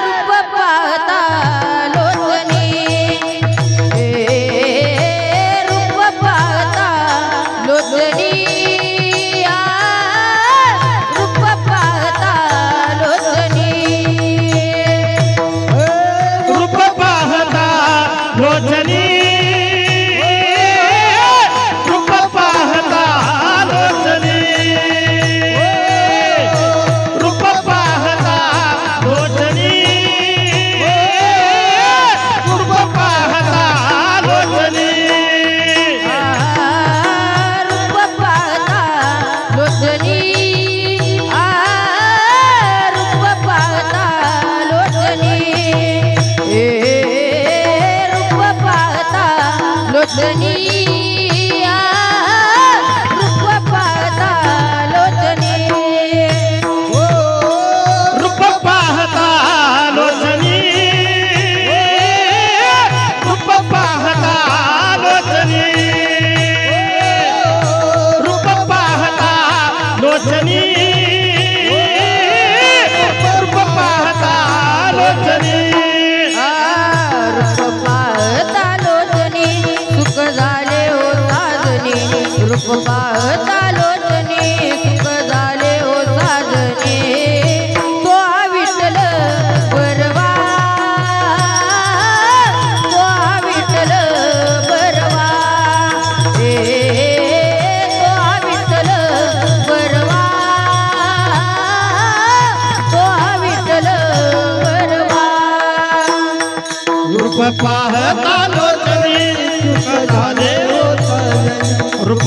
रूप पाहता लोचनी रूप पाहता लोचनी रूप पाहता लोचनी रूप पाहता लोचनी रूप पाहता लोचनी रूप पाहता लोचनी रूप पाहता लोचनी रूप पाहता लोचनी रूप पाहता लोचनी रूप पाहता लोचनी रूप पाहता लोचनी रूप पाहता लोचनी रूप पाहता लोचनी रूप पाहता लोचनी रूप पाहता लोचनी रूप पाहता लोचनी सुख झाले हो साजनी रूप पाहता लोचनी सुख झाले हो साजनी तो हा विठ्ठल बरवा तो हा विठ्ठल बरवा तो हा विठ्ठल बरवा तो हा विठ्ठल बरवा रूप पाहता लोचनी सुख झाले हो साजनी रूप